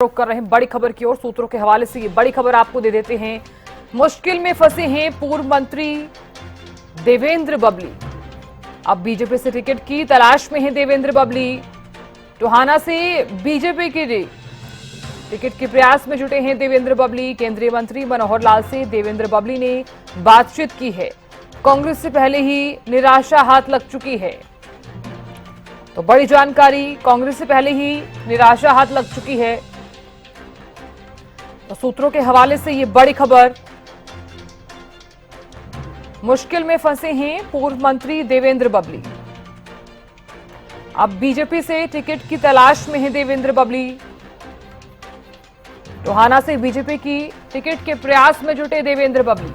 रुख कर रहे हैं बड़ी खबर की ओर। सूत्रों के हवाले से ये बड़ी खबर आपको दे देते हैं। मुश्किल में फंसे हैं पूर्व मंत्री देवेंद्र बबली। अब बीजेपी से टिकट की तलाश में है देवेंद्र बबली। टोहाना से बीजेपी के टिकट के प्रयास में जुटे हैं देवेंद्र बबली। केंद्रीय मंत्री मनोहर लाल से देवेंद्र बबली ने बातचीत की है। कांग्रेस से पहले ही निराशा हाथ लग चुकी है। तो बड़ी जानकारी, कांग्रेस से पहले ही निराशा हाथ लग चुकी है। तो सूत्रों के हवाले से ये बड़ी खबर। मुश्किल में फंसे हैं पूर्व मंत्री देवेंद्र बबली। अब बीजेपी से टिकट की तलाश में है देवेंद्र बबली। टोहाना से बीजेपी की टिकट के प्रयास में जुटे देवेंद्र बबली।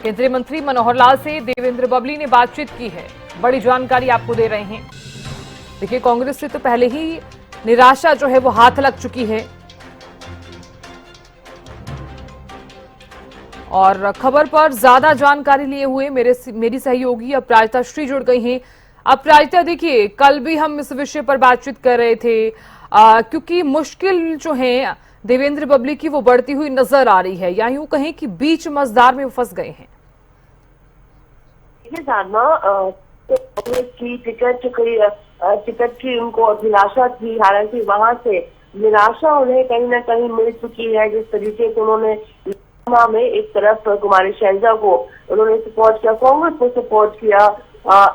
केंद्रीय मंत्री मनोहर लाल से देवेंद्र बबली ने बातचीत की है। बड़ी जानकारी आपको दे रहे हैं। देखिए, कांग्रेस से तो पहले ही निराशा जो है वो हाथ लग चुकी है। और खबर पर ज्यादा जानकारी लिए हुए मेरी सहयोगी अपराजिता श्री जुड़ गई हैं। अपराजिता, देखिए, कल भी हम इस विषय पर बातचीत कर रहे थे क्योंकि मुश्किल जो है देवेंद्र बबली की वो बढ़ती हुई नजर आ रही है, या यूं कहें कि बीच मझधार में फंस गए हैं। कांग्रेस की टिकट की उनको अभिलाषा थी, हालांकि वहां से निराशा उन्हें कहीं ना कहीं मिल चुकी है। जिस तरीके से उन्होंने में एक तरफ कुमारी शैलजा को उन्होंने सपोर्ट किया, कांग्रेस को सपोर्ट किया,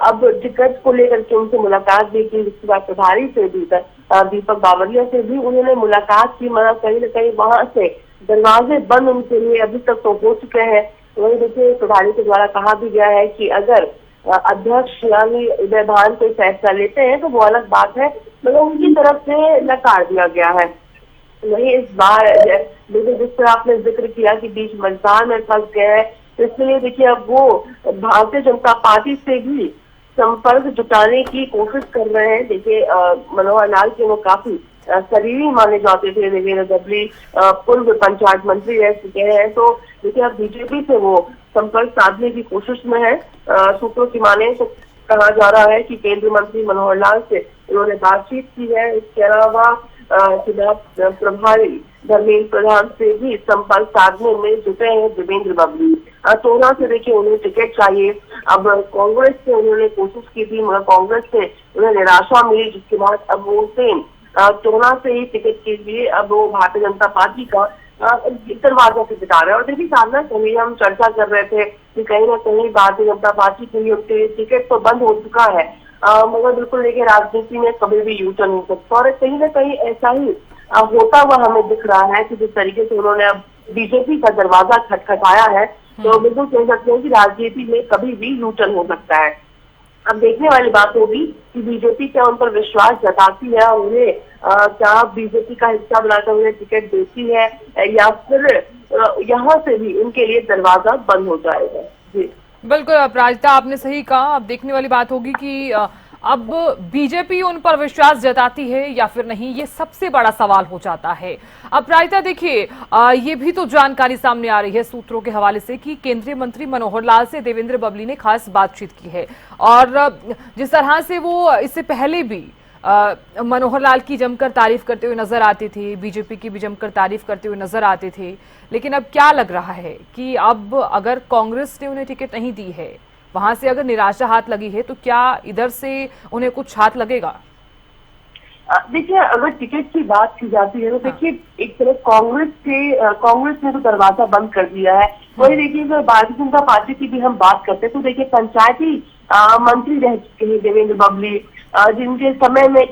अब टिकट को लेकर के उनसे मुलाकात भी की। जिसके बाद प्रभारी से भी दीपक बावरिया से भी उन्होंने मुलाकात की, मगर कहीं न कहीं वहां से दरवाजे बंद उनके लिए अभी तक तो हो चुके हैं। वही देखिए, प्रभारी के द्वारा कहा भी गया है कि अगर अध्यक्ष यानी उदय भान कोई फैसला लेते हैं तो वो अलग बात है, मगर उनकी तरफ से नकार दिया गया है। वही इस बार देखिए, जिस तरह आपने जिक्र किया कि बीच मझधार में फंस गए हैं, तो इसलिए देखिए अब वो भारतीय जनता पार्टी से भी संपर्क जुटाने की कोशिश कर रहे हैं। देखिए, मनोहर लाल के वो काफी करीबी माने जाते थे देवेंद्र बबली, पूर्व पंचायत मंत्री रह चुके हैं। तो देखिए, अब बीजेपी से वो संपर्क साधने की कोशिश में है। सूत्रों की माने तो कहा जा रहा है कि केंद्रीय मंत्री मनोहर लाल से उन्होंने बातचीत की है। इसके अलावा चुनाव प्रभारी धर्मेंद्र प्रधान से भी संपर्क साधने में जुटे हैं देवेंद्र बबली। टोना से देखिए उन्हें टिकट चाहिए। अब कांग्रेस से उन्होंने कोशिश की थी, मगर कांग्रेस से उन्हें निराशा मिली, जिसके बाद अब वो टोना से ही टिकट के लिए अब वो भारतीय जनता पार्टी का दरवाजा से बिता रहे हैं। और देखिए, सामना कहीं हम चर्चा कर रहे थे कि कहीं ना कहीं भारतीय जनता पार्टी के लिए उनके टिकट तो बंद हो चुका है, मगर बिल्कुल देखिए राजनीति में कभी भी यू टर्न हो सकता है। और कहीं ना कहीं ऐसा ही होता हुआ हमें दिख रहा है कि जिस तरीके से उन्होंने अब बीजेपी का दरवाजा खटखटाया है, तो बिल्कुल कह सकते हैं कि राजनीति में कभी भी यू टर्न हो सकता है। अब देखने वाली बात होगी कि बीजेपी क्या उन पर विश्वास जताती है और उन्हें क्या बीजेपी का हिस्सा बनाकर उन्हें टिकट देती है, या फिर यहाँ से भी उनके लिए दरवाजा बंद हो जाएगा। जी बिल्कुल अपराजिता, आपने सही कहा। अब देखने वाली बात होगी कि अब बीजेपी उन पर विश्वास जताती है या फिर नहीं, ये सबसे बड़ा सवाल हो जाता है। अपराजिता, देखिए, ये भी तो जानकारी सामने आ रही है सूत्रों के हवाले से कि केंद्रीय मंत्री मनोहर लाल से देवेंद्र बबली ने खास बातचीत की है। और जिस तरह से वो इससे पहले भी मनोहर लाल की जमकर तारीफ करते हुए नजर आते थे, बीजेपी की भी जमकर तारीफ करते हुए नजर आते थे, लेकिन अब क्या लग रहा है कि अब अगर कांग्रेस ने उन्हें टिकट नहीं दी है, वहां से अगर निराशा हाथ लगी है, तो क्या इधर से उन्हें कुछ हाथ लगेगा? देखिए, अगर टिकट की बात की जाती है तो देखिए एक तरफ कांग्रेस ने तो दरवाजा बंद कर दिया है। वही देखिए, अगर भारतीय जनता पार्टी की भी हम बात करते हैं तो देखिए पंचायती मंत्री रह चुके हैं देवेंद्र बबली, जिनके समय में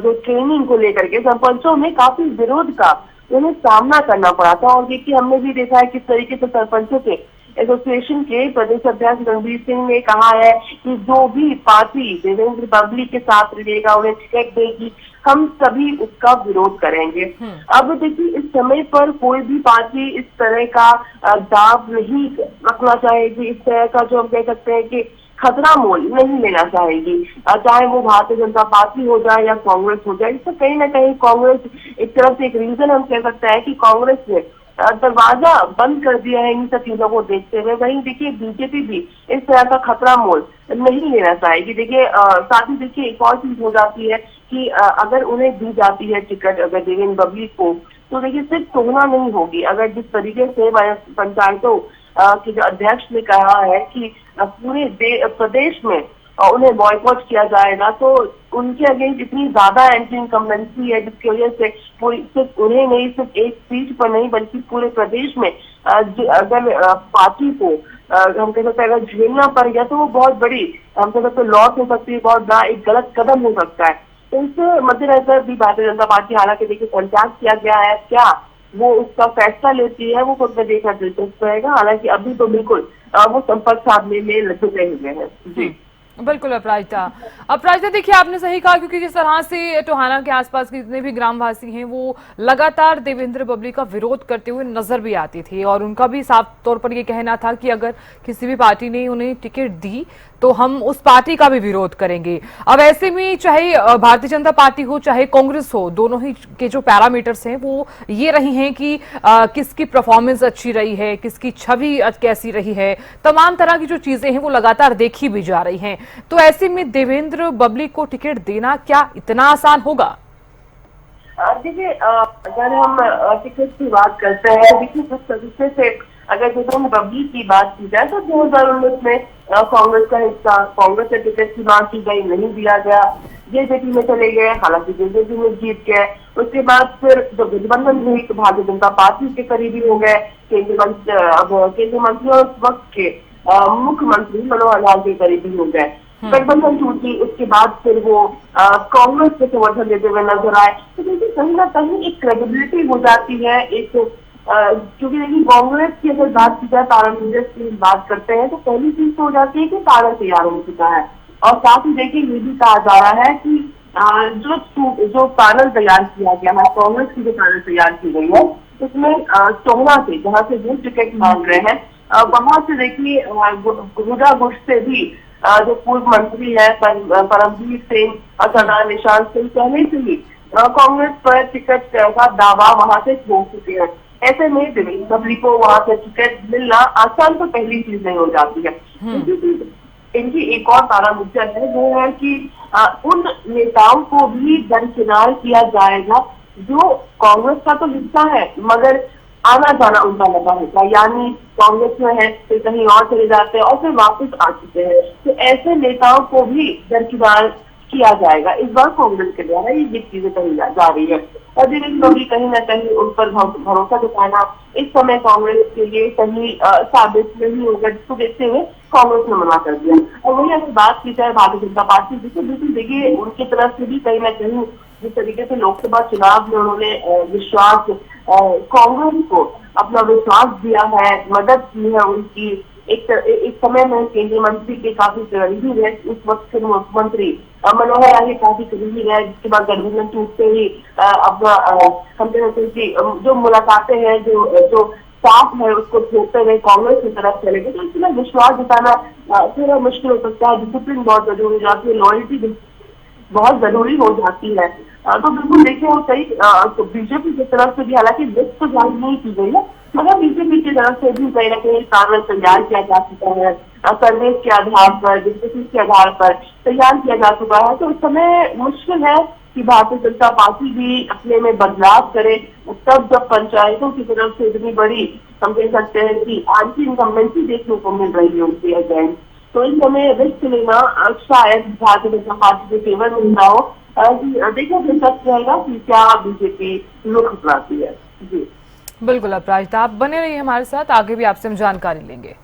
जो ट्रेनिंग को लेकर के सरपंचों में काफी विरोध का उन्हें सामना करना पड़ा था। और देखिए, हमने भी देखा है किस तरीके से सरपंचों के एसोसिएशन के प्रदेश अध्यक्ष रणवीर सिंह ने कहा है कि जो भी पार्टी देवेंद्र बबली के साथ रहेगा, उन्हें टिकट देगी, हम सभी उसका विरोध करेंगे। अब देखिए, इस समय पर कोई भी पार्टी इस तरह का दाव नहीं रखना चाहेगी, इस तरह का जो हम कह सकते हैं कि खतरा मोल नहीं लेना चाहेगी, चाहे वो भारतीय जनता पार्टी हो जाए या कांग्रेस हो जाए। इससे कहीं ना कहीं कांग्रेस एक तरफ से एक रीजन हम कह सकते हैं कि कांग्रेस ने दरवाजा बंद कर दिया है इन सब चीजों को देखते हुए। वहीं देखिए, बीजेपी भी इस तरह का खतरा मोल नहीं लेना चाहेगी। देखिए, साथ ही देखिए एक और चीज हो जाती है कि अगर उन्हें दी जाती है टिकट, अगर देवेंद्र बबली को, तो देखिए सिर्फ तुलना नहीं होगी। अगर जिस तरीके से पंचायतों के जो अध्यक्ष ने कहा है कि पूरे प्रदेश में उन्हें बॉयकॉट किया जाएगा, तो उनके अगेंस्ट इतनी ज्यादा एंटी इनकम्बेंसी है जिसकी वजह से पूरी सिर्फ उन्हें नहीं, सिर्फ एक सीट पर नहीं बल्कि पूरे प्रदेश में अगर पार्टी को हम कह सकते हैं अगर झेलना पड़ गया तो वो बहुत बड़ी हम कह सकते लॉस हो सकती है, बहुत बड़ा एक गलत कदम हो सकता है। तो इससे मद्देनजर भी भारतीय जनता पार्टी, हालांकि देखिए कॉन्टैक्ट किया गया है, क्या वो उसका फैसला लेती है वो खुद में देखना दिलचस्प रहेगा। हालांकि अभी तो बिल्कुल वो संपर्क साधने में लगे हुए हैं। जी बिल्कुल अपराजिता देखिए आपने सही कहा, क्योंकि जिस तरह से टोहाना के आसपास के जितने भी ग्रामवासी हैं वो लगातार देवेंद्र बबली का विरोध करते हुए नजर भी आती थी, और उनका भी साफ तौर पर ये कहना था कि अगर किसी भी पार्टी ने उन्हें टिकट दी तो हम उस पार्टी का भी विरोध करेंगे। अब ऐसे में चाहे भारतीय जनता पार्टी हो चाहे कांग्रेस हो, दोनों ही के जो पैरामीटर्स हैं वो ये रही हैं कि किसकी परफॉर्मेंस अच्छी रही है, किसकी छवि कैसी रही है, तमाम तरह की जो चीजें हैं वो लगातार देखी भी जा रही हैं। तो ऐसे में देवेंद्र बबली को टिकट देना क्या इतना आसान होगा? देखिए अगर हम टिकट की बात करते हैं, देखिए जिस तरीके से अगर देवेंद्र बबली की बात की जाए तो 2019 में कांग्रेस का हिस्सा, कांग्रेस से टिकट की मांग की गई, नहीं दिया गया, जेजेपी में चले गए, हालांकि जेजेपी में जीत गए। उसके बाद फिर जो गठबंधन हुई तो भारतीय जनता पार्टी के करीबी हो गए, केंद्रीय मंत्री और उस वक्त के मुख्यमंत्री मनोहर लाल के करीबी हो गए। गठबंधन टूटी, उसके बाद फिर वो कांग्रेस को समर्थन देते हुए नजर आए। तो देखिए कहीं ना कहीं एक क्रेडिबिलिटी हो जाती है, एक क्योंकि देखिए कांग्रेस की अगर बात की जाए, तारण की बात करते हैं तो पहली चीज तो हो जाती है कि तारण तैयार हो चुका है, और साथ ही देखिए ये भी कहा जा रहा है कि जो पैनल तैयार किया गया है, कांग्रेस की जो पैनल तैयार की गई है उसमें टोहना से जहाँ से वो टिकट मांग रहे हैं वहां से देखिए गुजरागुट से भी जो पूर्व मंत्री है परमवीर सिंह और सरदार निशांत सिंह पहले से ही कांग्रेस पर टिकट का दावा वहां से हो चुके हैं। ऐसे में देवेंद्र बबली को वहां से टिकट मिलना आसान तो पहली चीज नहीं हो जाती है। इनकी एक और तारा मुद्दा है, वो है कि उन नेताओं को भी दरकिनार किया जाएगा जो कांग्रेस का तो हिस्सा है मगर आना जाना उनका लगा होता है, यानी कांग्रेस में है फिर कहीं और चले जाते हैं और फिर वापस आ चुके हैं। तो ऐसे नेताओं को भी दरकिनार किया जाएगा इस बार कांग्रेस के द्वारा, ये चीजें कही जा रही है। और देवेंद्र बबली कहीं ना कहीं उन पर भरोसा जताना इस समय कांग्रेस के लिए कहीं साबित नहीं होगा, जिसको देखते हुए कांग्रेस ने मना कर दिया। और वही अगर बात की जाए भारतीय जनता पार्टी की, तो बिल्कुल देखिए उनकी तरफ से भी कहीं ना कहीं जिस तरीके से लोकसभा चुनाव में उन्होंने विश्वास कांग्रेस को अपना विश्वास दिया है, मदद की है उनकी, एक समय में केंद्रीय मंत्री के काफी करीबी रहे, उस वक्त के मुख्यमंत्री मनोहर लाल के काफी करीबी रहे, जिसके बाद गठबंधन टूटते ही अपना हम कहते हैं कि जो मुलाकातें हैं, जो साथ है उसको छोड़ते हुए कांग्रेस की तरफ चले गए। तो इसमें विश्वास जताना थोड़ा मुश्किल हो सकता है, डिसिप्लिन बहुत जरूरी हो जाती है, लॉयल्टी बहुत जरूरी हो जाती है। तो बिल्कुल देखिए वो सही तो बीजेपी की तरफ से भी हालांकि लिस्ट तो जारी नहीं की गई है, मगर बीजेपी की तरफ से भी कहीं ना कहीं कागज तैयार किया जा चुका है, सर्वे के आधार पर, डिस्कशन के आधार पर तैयार किया जा चुका है। तो इस समय मुश्किल है कि भारतीय जनता पार्टी भी अपने में बदलाव करे, तब जब पंचायतों की तरफ से इतनी बड़ी हम कह सकते हैं कि एंटी इनकम्बेंसी देखने को मिल रही है उनके अगेंस्ट। तो इस समय रिस्क लेना शायद भारतीय जनता पार्टी के फेवर में ना हो। देखिए दिलचस्प रहेगा कि क्या बीजेपी रुख अपनाती है। जी बिल्कुल अपराजिता, आप बने रहिए हमारे साथ, आगे भी आपसे हम जानकारी लेंगे।